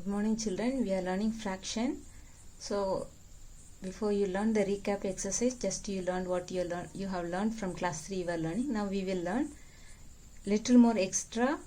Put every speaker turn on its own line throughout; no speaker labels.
morning children, we are learning fraction. So before you learn the recap exercise, just you learned what you have learned from class 3 you are learning. Now we will learn little more extra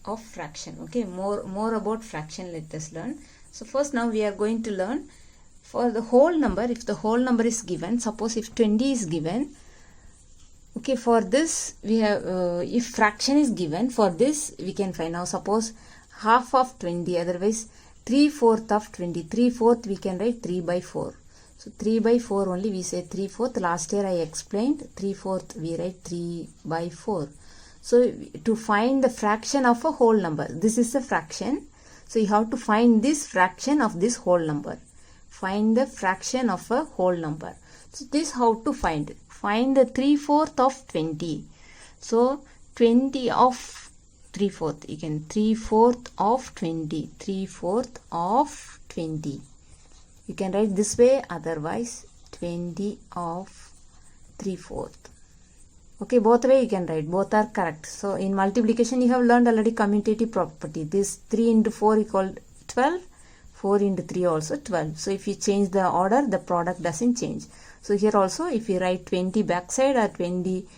of fraction. Okay, more about fraction let us learn. So first now we are going to learn for the whole number. If the whole number is given, suppose if 20 is given, okay, for this we have if fraction is given, for this we can find. Now suppose half of 20, otherwise 3/4 of 20. 3/4 we can write 3 by 4. So 3 by 4 only we say 3/4. Last year I explained 3/4 we write 3 by 4. So to find the fraction of a whole number, this is a fraction. So you have to find this fraction of this whole number. Find the fraction of a whole number. So this how to find. Find the 3/4 of 20. So 20 of 3/4. You can 3/4 of 20. 3/4 of 20. You can write this way, otherwise 20 of 3/4. Okay, both way you can write. Both are correct. So in multiplication you have learned already commutative property. This 3 into 4 equal 12. 4 into 3 also 12. So if you change the order, the product doesn't change. So here also if you write 20 backside or 20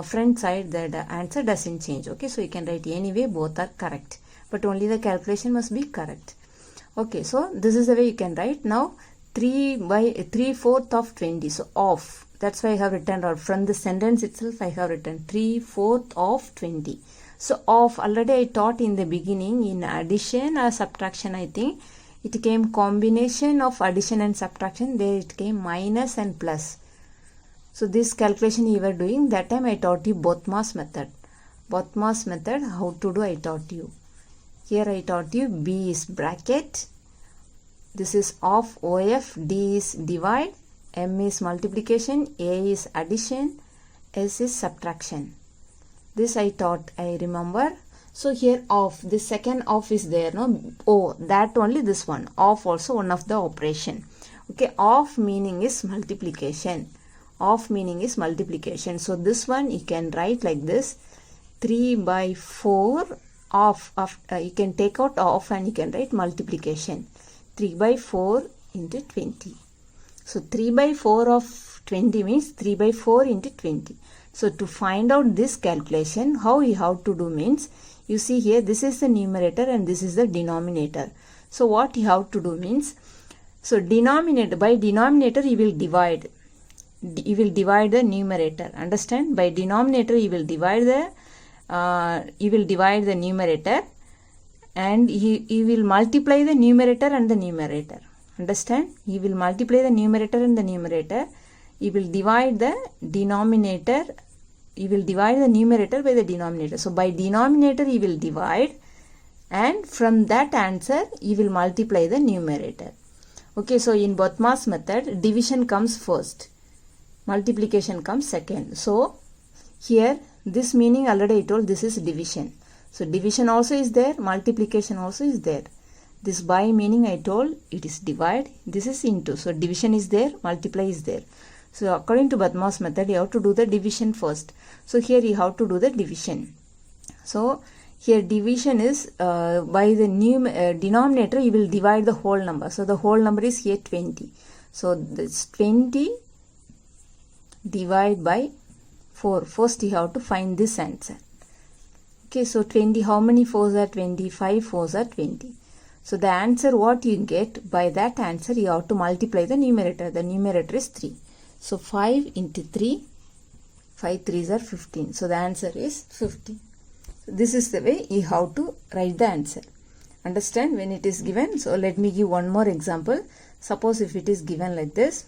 front side, the answer doesn't change. Okay, so you can write anyway, both are correct, but only the calculation must be correct. Okay, so this is the way you can write. Now 3/4 of 20. So of, that's why I have written, or from the sentence itself I have written 3/4 of 20. So of already I taught in the beginning in addition or subtraction. I think it came combination of addition and subtraction. There it came minus and plus. So this calculation you were doing, that time I taught you Bothma's method. Bothma's method, how to do I taught you. Here I taught you B is bracket, this is of OF, D is divide, M is multiplication, A is addition, S is subtraction. This I taught, I remember. So here of, the second of is there, no? O, that only this one. Of also one of the operation. Okay, of meaning is multiplication. Of meaning is multiplication. So this one you can write like this, 3 by 4 of you can take out of and you can write multiplication. 3 by 4 into 20. So 3 by 4 of 20 means 3 by 4 into 20. So to find out this calculation, how you have to do means, you see here this is the numerator and this is the denominator. So what you have to do means, so denominator, by denominator you will divide. You will divide the numerator. Understand? By denominator you will divide the numerator, and you will multiply the numerator and the numerator. Understand? You will multiply the numerator and the numerator. You will divide the denominator. You will divide the numerator by the denominator. So by denominator you will divide, and from that answer you will multiply the numerator. Okay, so in Bothma's method, division comes first, multiplication comes second. So here this meaning already I told, this is division. So division also is there, multiplication also is there. This by meaning I told, it is divide, this is into. So division is there, multiply is there. So according to Bothma's method, you have to do the division first. So here you have to do the division. So here division is by the denominator you will divide the whole number. So the whole number is here 20. So this 20 divide by 4. First you have to find this answer. Okay, so 20, how many 4s are 20? 5 4s are 20. So the answer what you get, by that answer you have to multiply the numerator. The numerator is 3. So 5 into 3, 5 3s are 15. So the answer is 15. So this is the way you have to write the answer. Understand when it is given? So let me give one more example. Suppose if it is given like this.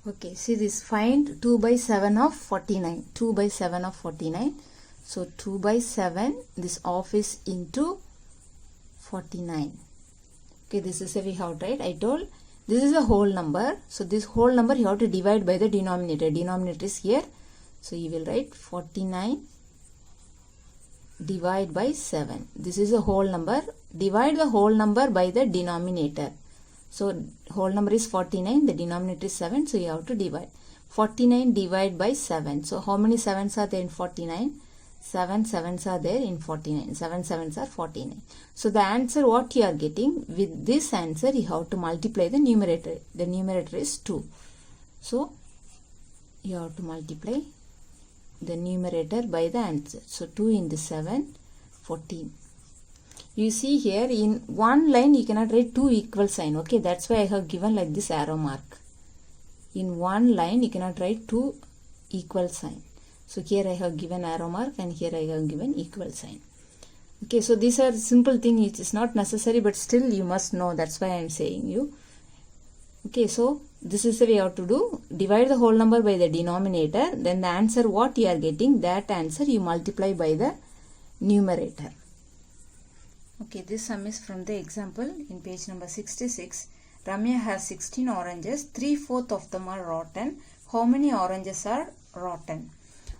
Okay, see this, find 2 by 7 of 49. 2 by 7 of 49. So 2 by 7, this of is into 49. Okay, this is a way how to write. I told this is a whole number. So this whole number you have to divide by the denominator. Denominator is here. So you will write 49 divide by 7. This is a whole number. Divide the whole number by the denominator. So whole number is 49, the denominator is 7, so you have to divide. 49 divided by 7. So how many 7s are there in 49? 7 sevens are there in 49. 7 sevens are 49. So the answer what you are getting, with this answer you have to multiply the numerator. The numerator is 2. So you have to multiply the numerator by the answer. So 2 into 7, 14. You see here in one line you cannot write two equal sign. Okay, that's why I have given like this arrow mark. In one line you cannot write two equal sign. So here I have given arrow mark and here I have given equal sign. Okay, so these are simple things. It is not necessary, but still you must know. That's why I am saying you. Okay, so this is the way you have to do. Divide the whole number by the denominator. Then the answer what you are getting, that answer you multiply by the numerator. Okay, this sum is from the example in page number 66. Ramya has 16 oranges. 3/4 of them are rotten. How many oranges are rotten?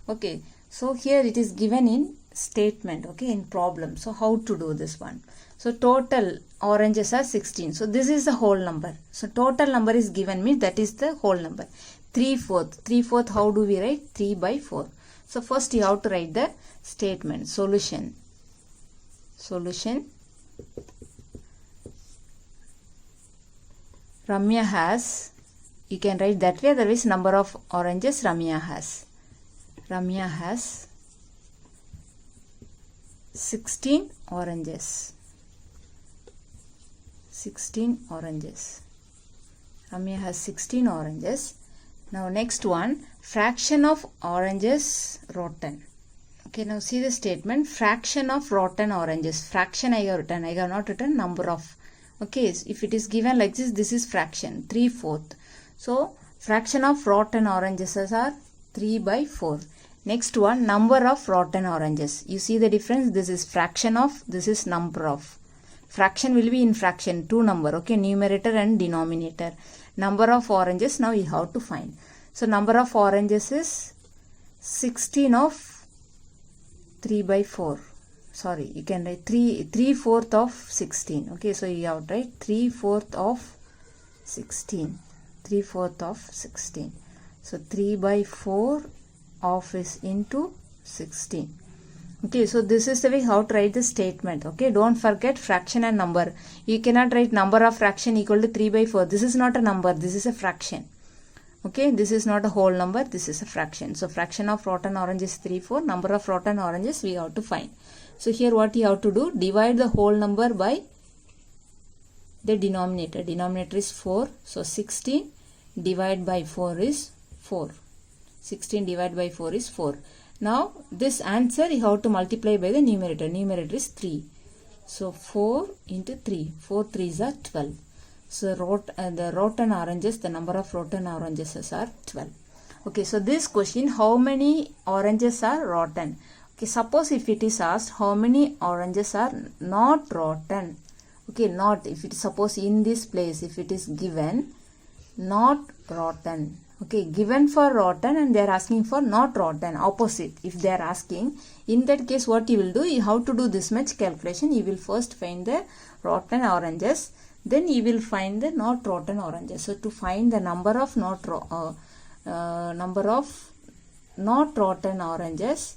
Okay, so here it is given in statement, okay, in problem. So how to do this one? So total oranges are 16. So this is the whole number. So total number is given me, that is the whole number. 3/4. 3/4 how do we write? 3 by 4. So first you have to write the statement. Solution. Solution. Ramya has, you can write that way, otherwise number of oranges Ramya has. Ramya has 16 oranges. 16 oranges. Ramya has 16 oranges. Now next one, fraction of oranges rotten. Okay, now see the statement, fraction of rotten oranges. Fraction I have written, I have not written number of. Okay, if it is given like this, this is fraction, 3/4. So fraction of rotten oranges are 3 by 4. Next one, number of rotten oranges. You see the difference? This is fraction of, this is number of. Fraction will be in fraction, two number, okay, numerator and denominator. Number of oranges, now you have to find. So number of oranges is 16 of 3 by 4. Sorry, you can write 3/4 of 16. Okay, so you have to write 3/4 of 16. 3/4 of 16. So 3 by 4 of is into 16. Okay, so this is the way how to write the statement. Okay, don't forget fraction and number. You cannot write number of fraction equal to 3 by 4. This is not a number, this is a fraction. Okay, this is not a whole number, this is a fraction. So fraction of rotten orange is 3/4. Number of rotten oranges we have to find. So here what you have to do, divide the whole number by the denominator. Denominator is 4. So 16 divided by 4 is 4. 16 divided by 4 is 4. Now this answer you have to multiply by the numerator. Numerator is 3. So 4 into 3. 4 3s are 12. So the rotten oranges, the number of rotten oranges are 12. Okay, so this question, how many oranges are rotten? Okay, suppose if it is asked how many oranges are not rotten. Okay, not, if it is suppose in this place, if it is given not rotten. Okay, given for rotten and they are asking for not rotten, opposite. If they are asking, in that case what you will do, you have to do this much calculation. You will first find the rotten oranges, then you will find the not rotten oranges. So to find the number of not rotten oranges,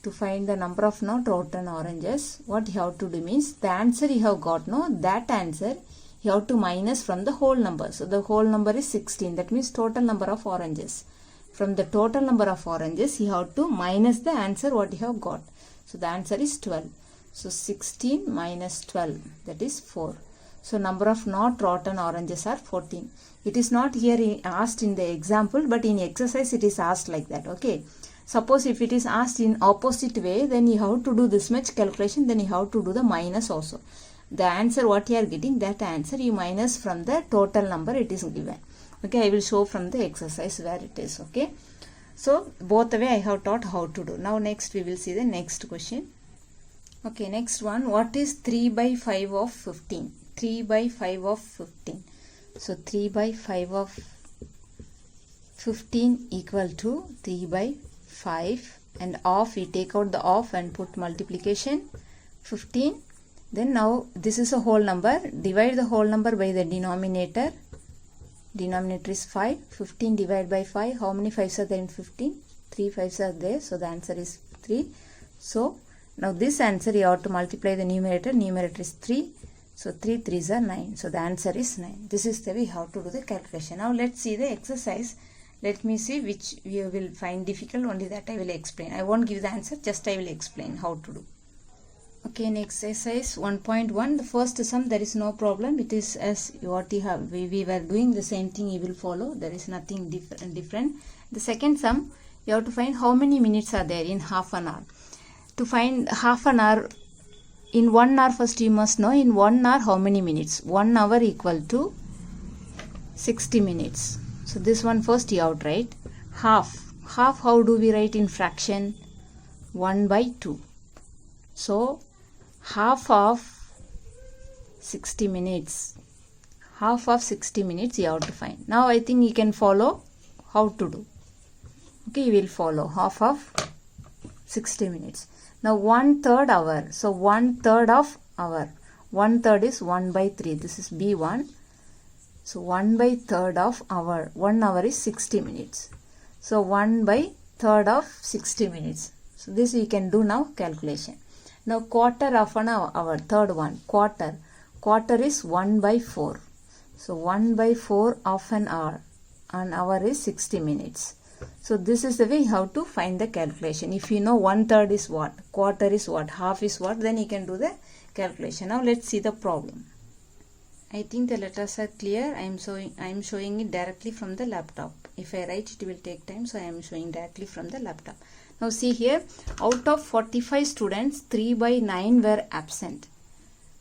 to find the number of not rotten oranges, what you have to do means, the answer you have got, no, that answer you have to minus from the whole number. So the whole number is 16. That means total number of oranges. From the total number of oranges, you have to minus the answer what you have got. So the answer is 12. So 16 minus 12, that is 4. So number of not rotten oranges are 14. It is not here asked in the example, but in exercise it is asked like that. Okay. Suppose if it is asked in opposite way, then you have to do this much calculation, then you have to do the minus also. The answer what you are getting, that answer you minus from the total number it is given. Okay, I will show from the exercise where it is. Okay, so both the way I have taught how to do. Now next we will see the next question. Okay, next one, what is 3 by 5 of 15? 3 by 5 of 15. So 3 by 5 of 15 equal to 3 by 5, and off, we take out the off and put multiplication 15. Then now this is a whole number, divide the whole number by the denominator. Denominator is 5. 15 divided by 5, how many 5s are there in 15? 3 5s are there, so the answer is 3. So now this answer you have to multiply the numerator. Numerator is 3. So 3 3s are 9. So the answer is 9. This is the way how to do the calculation. Now let's see the exercise. Let me see which you will find difficult. Only that I will explain. I won't give the answer. Just I will explain how to do. Okay, in exercise 1.1, the first sum, there is no problem. It is as what you have. We were doing the same thing. You will follow. There is nothing different. The second sum, you have to find how many minutes are there in half an hour. To find half an hour, in 1 hour first you must know in 1 hour how many minutes. 1 hour equal to 60 minutes. So this one first you have to write. Half. Half how do we write in fraction? 1 by 2. So half of 60 minutes. Half of 60 minutes you have to find. Now I think you can follow how to do. Okay, you will follow half of 60 minutes. Now 1/3 hour. So 1/3 of hour. 1/3 is 1 by 3. This is B1. So 1 by 3rd of hour. 1 hour is 60 minutes. So 1 by 3rd of 60 minutes. So this you can do now calculation. Now quarter of an hour. Third one. Quarter. Quarter is 1 by 4. So 1 by 4 of an hour. An hour is 60 minutes. So this is the way how to find the calculation. If you know 1/3 is what, quarter is what, half is what, then you can do the calculation. Now let's see the problem. I think the letters are clear. I am showing it directly from the laptop. If I write it will take time, so I am showing directly from the laptop. Now see here, out of 45 students, 3 by 9 were absent.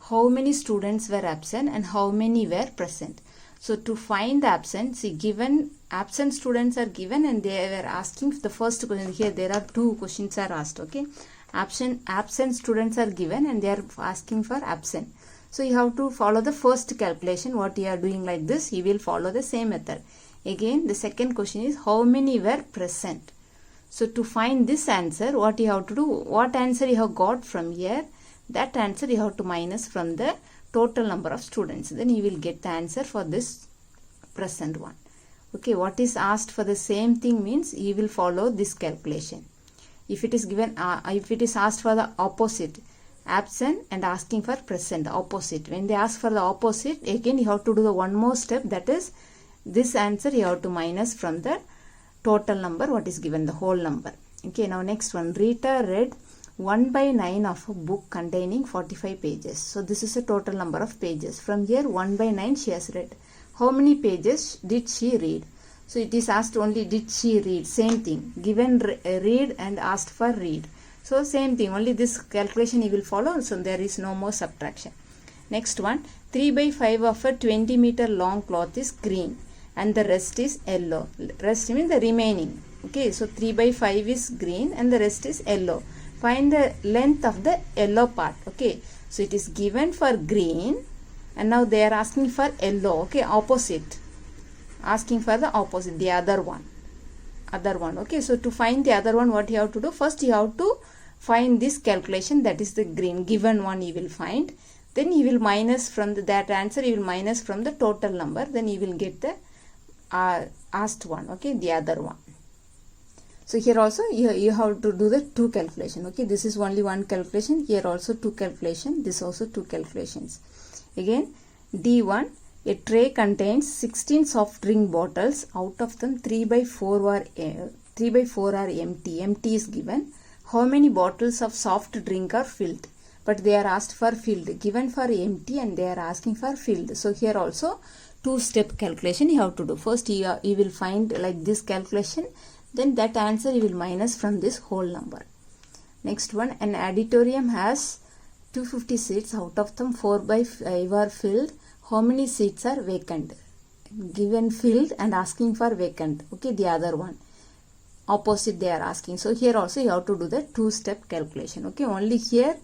How many students were absent and how many were present? So to find the absent, see given absent students are given and they were asking the first question. Here there are 2 questions are asked. Okay, absent students are given and they are asking for absent. So you have to follow the first calculation. What you are doing like this, you will follow the same method. Again, the second question is how many were present. So to find this answer, what you have to do, what answer you have got from here, that answer you have to minus from the total number of students. Then you will get the answer for this present one. Okay, what is asked for the same thing means you will follow this calculation. If it is given, if it is asked for the opposite, absent and asking for present, opposite. When they ask for the opposite, again you have to do the one more step, that is this answer you have to minus from the total number what is given, the whole number. Okay, now next one. Rita read 1 by 9 of a book containing 45 pages. So this is a total number of pages. From here 1 by 9 she has read. How many pages did she read? So it is asked only did she read. Same thing. Given read and asked for read. So same thing. Only this calculation you will follow. So there is no more subtraction. Next one. 3 by 5 of a 20-meter long cloth is green and the rest is yellow. Rest means the remaining. Okay, so 3 by 5 is green and the rest is yellow. Find the length of the yellow part. Okay, so it is given for green and now they are asking for yellow. Okay, opposite. Asking for the opposite, the other one. Okay, so to find the other one, what you have to do? First you have to find this calculation, that is the green. Given one you will find. Then you will minus from that answer, you will minus from the total number. Then you will get the asked one. Okay, the other one. So here also you have to do the 2 calculation. Okay, this is only 1 calculation. Here also 2 calculation. This also 2 calculations. Again, D1. A tray contains 16 soft drink bottles. Out of them 3 by 4 are empty. Empty is given. How many bottles of soft drink are filled? But they are asked for filled. Given for empty and they are asking for filled. So here also 2-step calculation you have to do. First you will find like this calculation. Then that answer you will minus from this whole number. Next one. An auditorium has 250 seats. Out of them 4 by 5 are filled. How many seats are vacant? Given filled and asking for vacant. Okay, the other one. Opposite they are asking. So here also you have to do the 2-step calculation. Okay, only here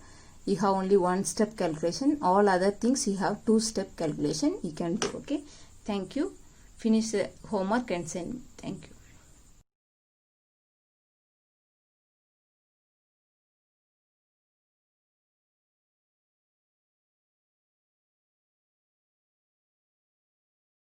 you have only 1-step calculation. All other things you have 2-step calculation you can do. Okay, thank you. Finish the homework and send me. Thank you.